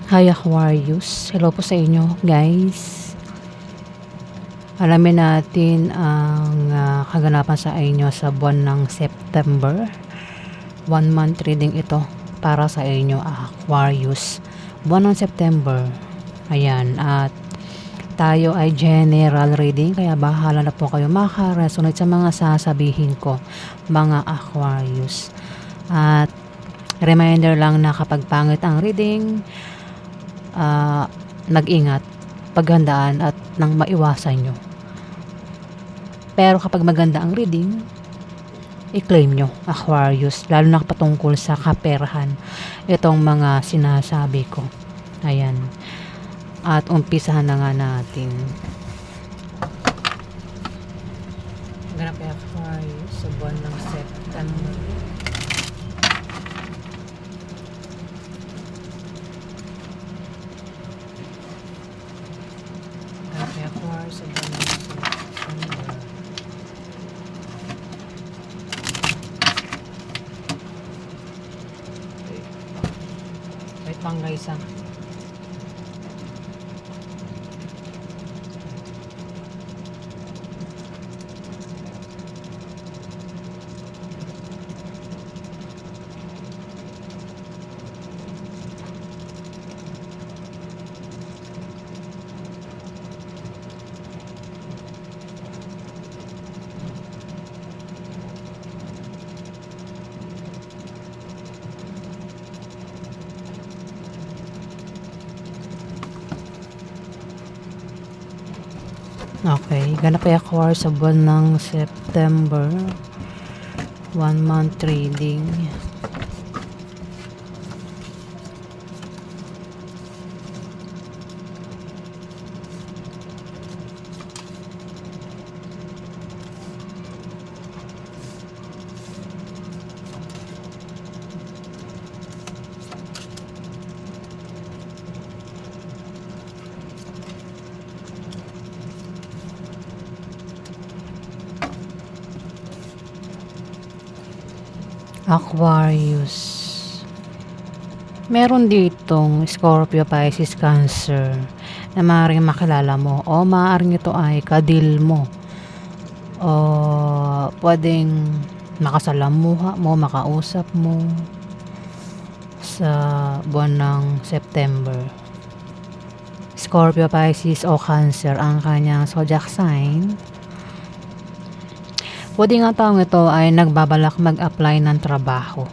Hi Aquarius, hello po sa inyo guys. Alamin natin ang kaganapan sa inyo sa buwan ng September. 1 month reading ito para sa inyo Aquarius. Buwan ng September. Ayan, at tayo ay general reading, kaya bahala na po kayo makaresonate sa mga sasabihin ko, mga Aquarius. At reminder lang na kapag pangit ang reading, nag-ingat, paghandaan at nang maiwasan nyo. Pero kapag maganda ang reading, i-claim nyo, Aquarius, lalo na patungkol sa kaperahan, itong mga sinasabi ko. Ayan, at umpisahan na nga natin. Ganap kay Aquarius sa buwan ng September. Kaya Aquarius sa buwan ng September. Wait lang guys ah. Okay, ganap kay Aquarius sa buwan ng September. 1 month reading. Aquarius. Meron ditong Scorpio, Pisces, Cancer na maaaring makilala mo o maaaring ito ay kadil mo o pwedeng makasalamuha mo, makausap mo sa buwan ng September. Scorpio, Pisces o Cancer ang kanyang zodiac sign. Pwede nga taong ito ay nagbabalak mag-apply ng trabaho.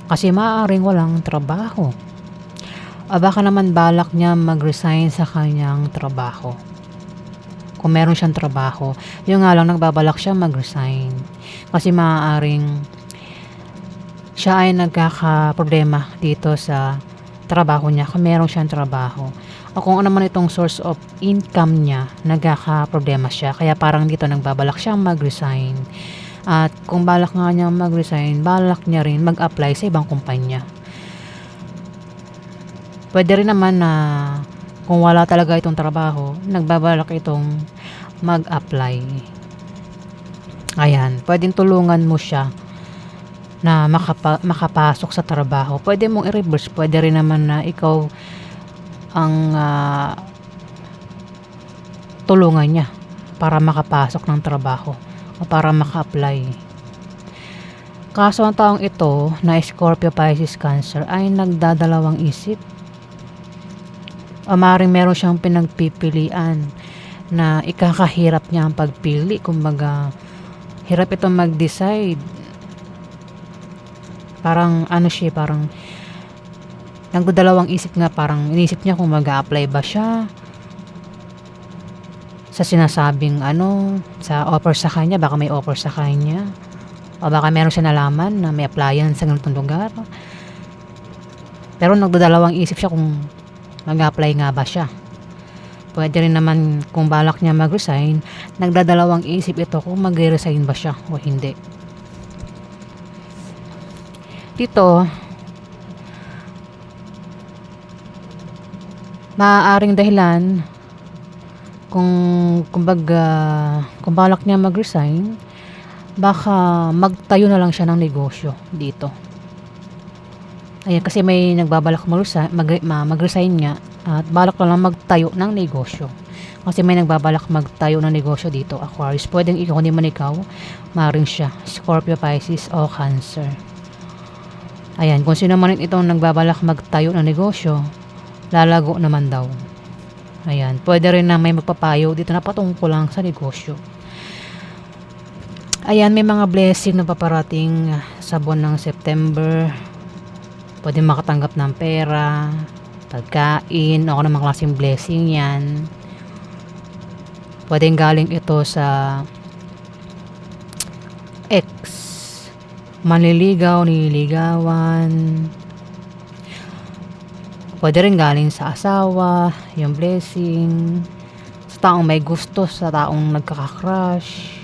Kasi maaaring walang trabaho. O baka naman balak niya mag-resign sa kanyang trabaho. Kung meron siyang trabaho, yung nga lang nagbabalak siya mag-resign. Kasi maaaring siya ay nagkakaproblema dito sa trabaho niya kung meron siyang trabaho. O kung ano man itong source of income niya, nagkakaproblema siya. Kaya parang dito nagbabalak siyang mag-resign. At kung balak nga niya mag-resign, balak niya rin mag-apply sa ibang kumpanya. Pwede rin naman na kung wala talaga itong trabaho, nagbabalak itong mag-apply. Ayan, pwedeng tulungan mo siya na makapasok sa trabaho. Pwede mong i-reverse, pwede rin naman na ikaw ang tulungan niya para makapasok ng trabaho o para maka-apply. Kaso ang taong ito na Scorpio, Pisces, Cancer ay nagdadalawang isip. O maaaring meron siyang pinagpipilian na ikakahirap niya ang pagpili. Kumbaga, hirap itong mag-decide. Parang ano siya, parang nagdadalawang isip nga, parang inisip niya kung mag-a-apply ba siya sa sinasabing sa offer sa kanya, baka may offer sa kanya. O baka meron siya nalaman na may applyan sa ganitong lugar. Pero nagdadalawang isip siya kung mag-apply nga ba siya. Pwede rin naman kung balak niya mag-resign, nagdadalawang isip ito kung mag-resign ba siya o hindi. Dito, maaaring dahilan kung balak niya mag-resign, baka magtayo na lang siya ng negosyo dito. Ayan, kasi may nagbabalak mag-resign nga at balak na lang magtayo ng negosyo. Kasi may nagbabalak magtayo ng negosyo dito, Aquarius. Pwedeng ikaw, hindi man ikaw, maaaring siya, Scorpio, Pisces o Cancer. Ayan, kung sino man itong nagbabalak magtayo ng negosyo, lalago naman daw. Ayan, pwede rin na may magpapayo dito na patungkol lang sa negosyo. Ayan, may mga blessing na paparating sa buwan ng September. Pwede makatanggap ng pera, pagkain, o namang klaseng blessing yan. Pwedeng galing ito sa ex, manliligaw, nililigawan. Pwede rin galing sa asawa, yung blessing. Sa taong may gusto, sa taong nagkaka-crush.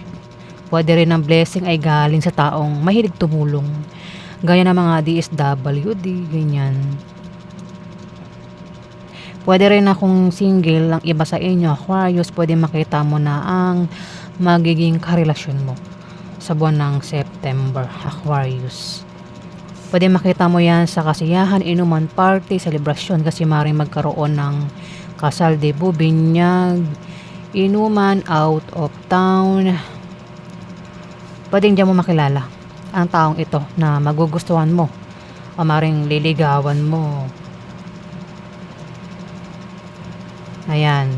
Pwede rin ang blessing ay galing sa taong mahilig tumulong. Gaya ng mga DSWD, ganyan. Pwede rin akong single, ang iba sa inyo, Aquarius, pwede makita mo na ang magiging karelasyon mo sa buwan ng September, Aquarius. Pwede makita mo yan sa kasiyahan, inuman, party, celebration, kasi maaaring magkaroon ng kasal, debut, binyag, inuman, out of town. Pwedeng diyan mo makilala ang taong ito na magugustuhan mo o maring liligawan mo. Ayan.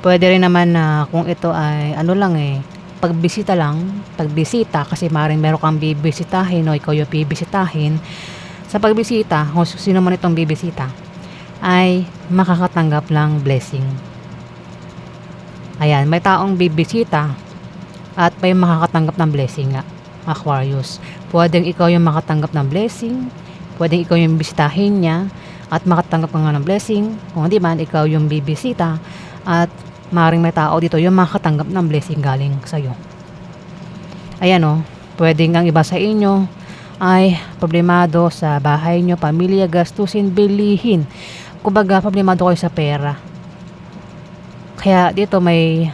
Pwede rin naman na kung ito ay ano lang pagbisita lang, pagbisita, kasi maring meron kang bibisitahin o ikaw yung bibisitahin. Sa pagbisita, kung sino man itong bibisita, ay makakatanggap lang blessing. Ayan, may taong bibisita at may makakatanggap ng blessing nga, Aquarius. Pwedeng ikaw yung makatanggap ng blessing, pwedeng ikaw yung bisitahin niya at makatanggap ka nga ng blessing. Kung hindi man, ikaw yung bibisita at maaaring may tao dito yung makatanggap ng blessing galing sa'yo. Ayan o, pwedeng ang iba sa inyo ay problemado sa bahay nyo, pamilya, gastusin, bilihin. Kumbaga, problemado kayo sa pera. Kaya dito may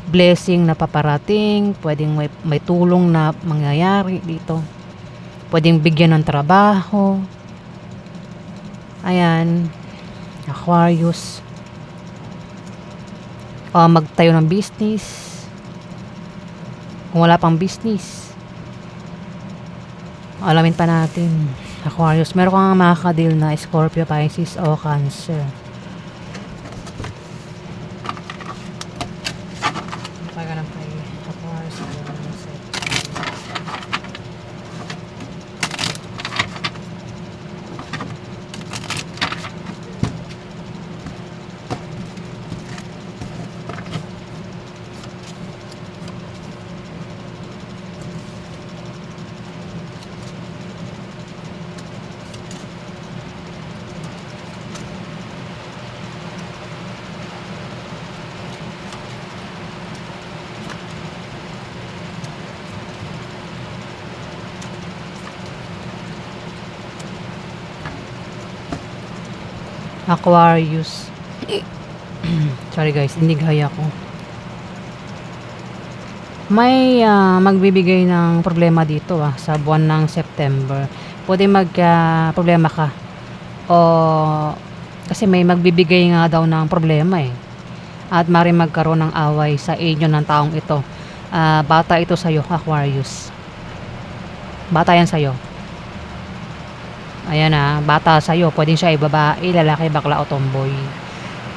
blessing na paparating, pwedeng may tulong na mangyayari dito. Pwedeng bigyan ng trabaho. Ayan, Aquarius. O magtayo ng business. Kung wala pang business, alamin pa natin, Aquarius. Meron kang makakadeal na Scorpio, Pisces o Cancer. Aquarius. Sorry guys, inighay ako. May magbibigay ng problema dito sa buwan ng September. Pwede problema ka. O kasi may magbibigay nga daw ng problema At mari magkaroon ng away sa inyo ng taong ito. Bata ito sa'yo, Aquarius. Bata yan sa'yo. Ayan bata sa'yo. Pwedeng siya ay babae, lalaki, bakla o tomboy.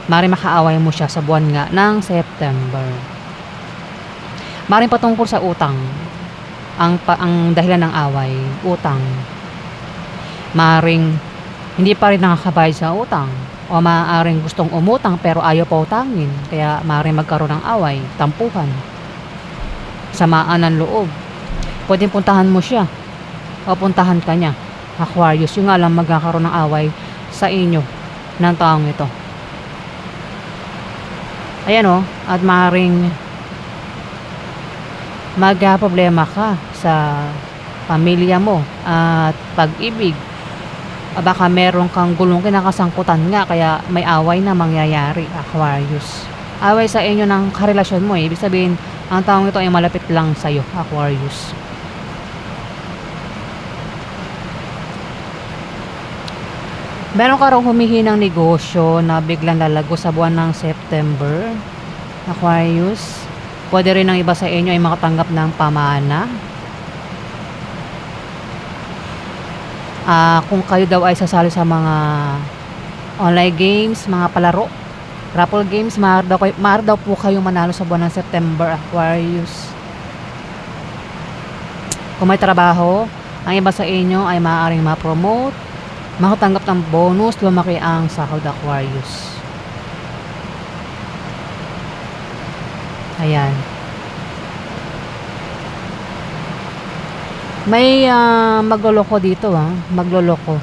Mari makaaway mo siya sa buwan nga ng September. Maring patungkol sa utang. Ang dahilan ng away, utang. Maring hindi pa rin nakakabayad sa utang. O maaaring gustong umutang pero ayaw pa utangin. Kaya maaaring magkaroon ng away, tampuhan, samaan ng loob. Pwedeng puntahan mo siya o puntahan ka niya, Aquarius. Yung nga lang magkakaroon ng away sa inyo ng taong ito. Ayan at maaaring magka-problema ka sa pamilya mo at pag-ibig. Baka meron kang gulong kinakasangkutan nga kaya may away na mangyayari, Aquarius. Away sa inyo ng karelasyon mo Ibig sabihin, ang taong ito ay malapit lang sa'yo, Aquarius. Meron ka raw humihinang negosyo na biglang lalago sa buwan ng September, Aquarius. Pwede rin ang iba sa inyo ay makatanggap ng pamana. Kung kayo daw ay sasali sa mga online games, mga palaro, raffle games, maaari daw po kayo manalo sa buwan ng September, Aquarius. Kung may trabaho, ang iba sa inyo ay maaaring ma-promote, makatanggap ng bonus, lumaki ang sahod, Aquarius. Ayan. May magloloko dito, magloloko.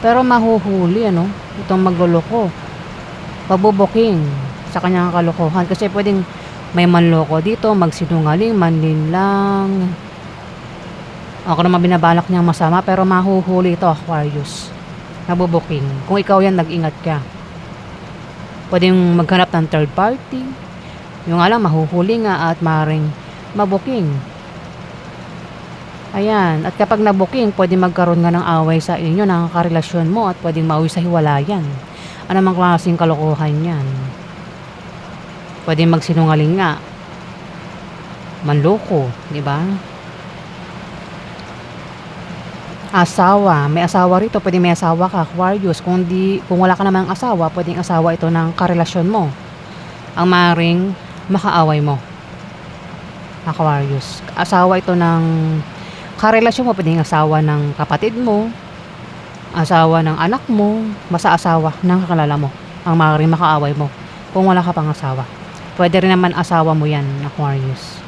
Pero mahuhuli, itong magloloko. Pabubuking sa kanyang kalokohan. Kasi pwedeng may manloko dito, magsinungaling, manlinlang. Ako naman binabalak niyang masama, pero mahuhuli ito, Aquarius. Nabubuking. Kung ikaw yan, nag-ingat ka. Pwedeng maghanap ng third party. Yung alam, mahuhuli nga at maring mabuking. Ayan. At kapag nabuking, pwedeng magkaroon nga ng away sa inyo, ng karelasyon mo, at pwedeng mauwi sa hiwalayan. Ano mang klaseng kalokohan yan? Pwedeng magsinungaling nga. Manloko, di ba? Asawa, may asawa rito, pwedeng may asawa ka, Aquarius. Kung wala ka namang asawa, pwedeng asawa ito ng karelasyon mo. Ang maring makaaway mo, Aquarius. Asawa ito ng karelasyon mo, pwedeng asawa ng kapatid mo, asawa ng anak mo, basta asawa ng kakilala mo, ang maring makaaway mo kung wala ka pang asawa. Pwede rin naman asawa mo yan, Aquarius.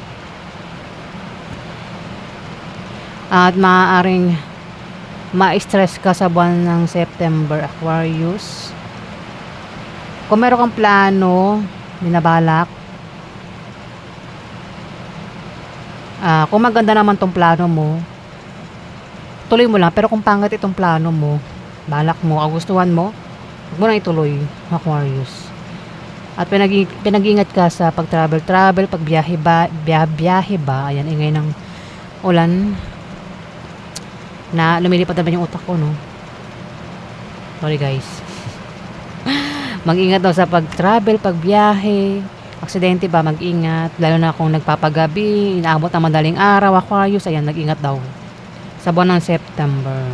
At maaaring ma-stress ka sa buwan ng September, Aquarius. Kung meron kang plano, binabalak, kung maganda naman tong plano mo, tuloy mo lang. Pero kung pangit itong plano mo, balak mo, kagustuhan mo, huwag mo na ituloy, Aquarius. At pinag-ingat ka sa pag-travel, pagbiyahe ba, ayan, ingay ng ulan, na lumilipad naman yung utak ko, sorry guys. Mag-ingat daw sa pag-travel, pagbiyahe, aksidente ba, mag-ingat, lalo na kung nagpapagabi, inaabot ang madaling araw, Aquarius, ayan, mag-ingat daw sa buwan ng September.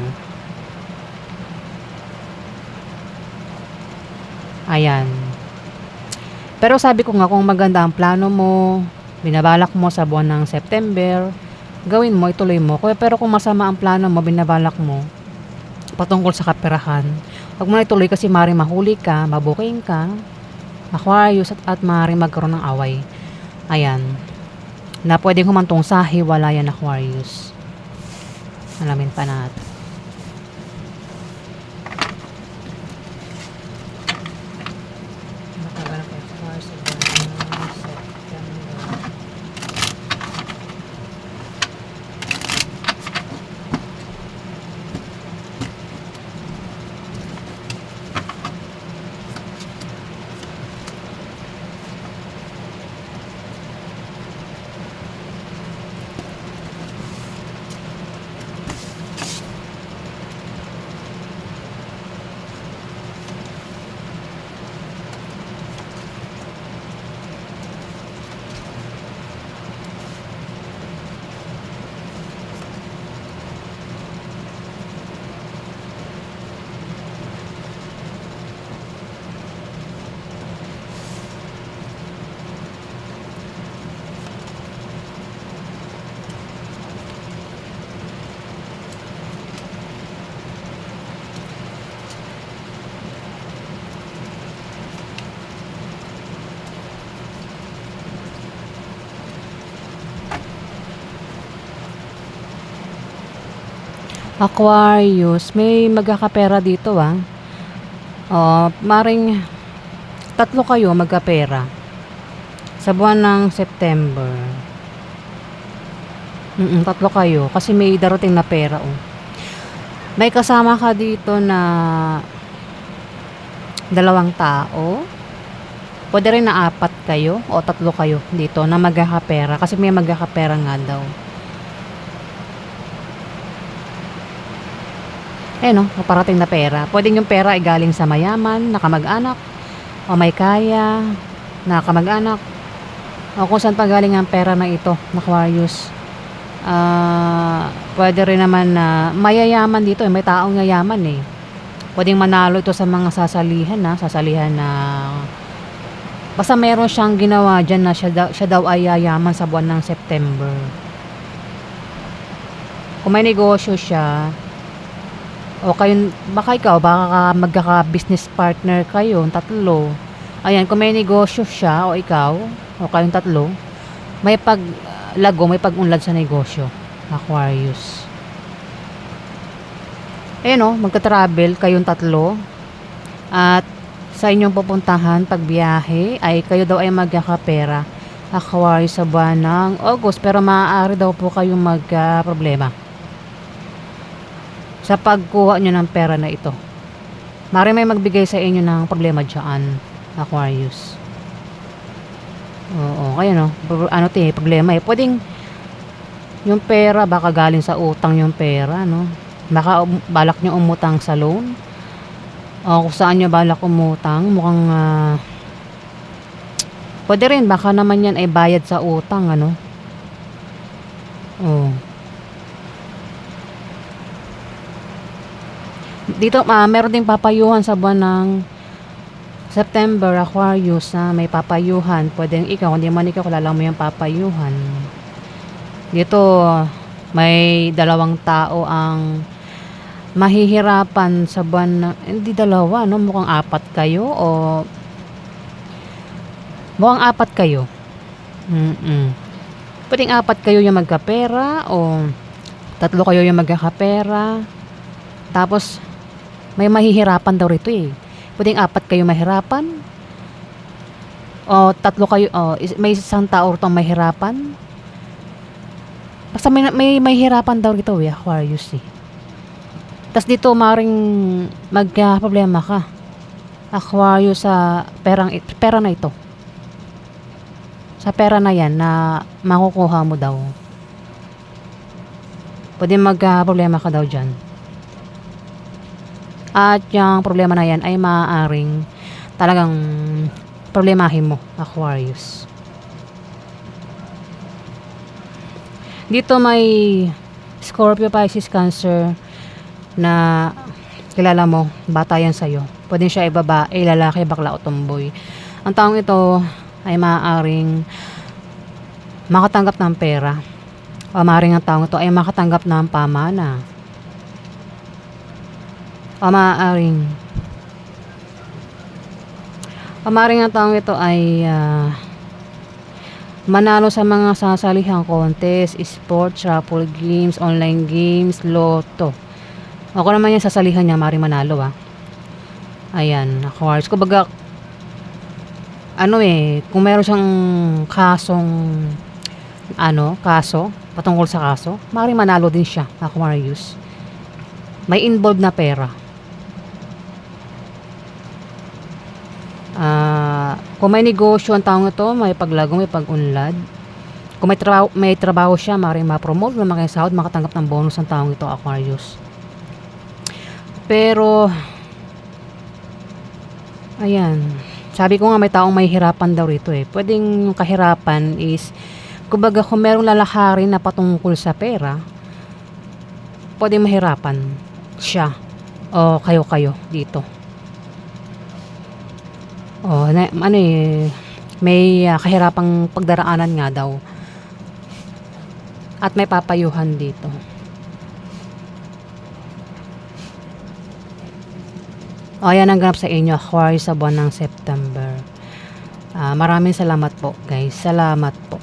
Ayan. Pero sabi ko nga, kung maganda ang plano mo, binabalak mo sa buwan ng September, gawin mo, ituloy mo. Pero kung masama ang plano mo, binabalak mo, patungkol sa kaperahan, huwag mo na ituloy kasi maaaring mahuli ka, mabuking ka, Aquarius, at maaaring magkaroon ng away. Ayan. Na pwedeng humantong sa hiwalayan, Aquarius. Alamin pa natin. Aquarius, may magkakapera dito maring tatlo kayo magkapera sa buwan ng September. Tatlo kayo kasi may darating na pera. May kasama ka dito na dalawang tao. Pwede rin na 4 kayo o 3 kayo dito na magkakapera kasi may magkakapera nga daw. no, parating na pera. Pwedeng yung pera ay galing sa mayaman, na kamag-anak, o may kaya, na kamag-anak, o kung saan pa galing ang pera na ito, Aquarius. Pwede rin naman na mayayaman dito, may taong yayaman eh. Pwedeng manalo ito sa mga sasalihan na basta meron siyang ginawa dyan na siya daw ay yayaman sa buwan ng September. Kung may negosyo siya, o kayo, baka magkaka-business partner kayo, tatlo. Ayan, kung may negosyo siya, o ikaw, o kayong tatlo, may may pag-unlad sa negosyo, Aquarius. Ayan o, magka-travel kayong tatlo, at sa inyong pupuntahan pagbiyahe ay kayo daw ay magkakapera, Aquarius, sa buwan ng August. Pero maaari daw po kayong magka-problema sa pagkuha nyo ng pera na ito. Maaari may magbigay sa inyo ng problema dyan, Aquarius. Oo, kaya no, problema eh. Pwedeng yung pera baka galing sa utang, yung pera, no? Baka balak nyo umutang sa loan, o kung saan nyo balak umutang. Mukhang pwede rin, baka naman yan ay bayad sa utang, ano. Oh. Dito meron ding papayuhan sa buwan ng September, Aquarius, na may papayuhan. Pwedeng ikaw, hindi man ikaw, kilala mo yung papayuhan. Dito may dalawang tao ang mahihirapan sa buwan na, hindi dalawa, no? Mukhang apat kayo, o mukhang apat kayo. Pwedeng apat kayo yung magkapera, o tatlo kayo yung magkakapera. Tapos may mahihirapan daw rito eh. Pwedeng apat kayo mahirapan, o tatlo kayo, may isang tao rito mahirapan. Basta may mahihirapan daw rito eh, Aquarius eh. Tas dito maring magka-problema ka, Aquarius, sa pera na ito. Sa pera na yan na makukuha mo daw. Pwede magka-problema ka daw dyan. At yung problema na yan ay maaaring talagang problemahin mo, Aquarius. Dito may Scorpio, Pisces, Cancer na kilala mo, bata yan sa'yo. Pwede siya babae, lalaki, bakla o tomboy. Ang taong ito ay maaaring makatanggap ng pera, o maaaring ang taong ito ay makatanggap ng pamana, o maaaring ang taong ito ay manalo sa mga sasalihang contest, sports, raffle games, online games, loto. O kung naman yung sasalihan niya, maaaring manalo Ayan, Aquarius. Kumbaga, kung meron siyang kaso, patungkol sa kaso, maaaring manalo din siya, Aquarius. May involved na pera. Kung may negosyo ang taong ito, may paglago, may pag-unlad. Kung may trabaho siya, maaaring ma-promote, makisahod, makatanggap ng bonus ang taong ito, Aquarius. Pero ayan, sabi ko nga may taong may hirapan daw rito eh. Pwedeng yung kahirapan is, kumbaga kung merong lalakarin na patungkol sa pera, pwedeng mahirapan siya o kayo dito. May kahirapang pagdaraanan nga daw. At may papayuhan dito. Ayan ang ganap sa inyo, Aquarius, sa buwan ng September. Maraming salamat po, guys. Salamat po.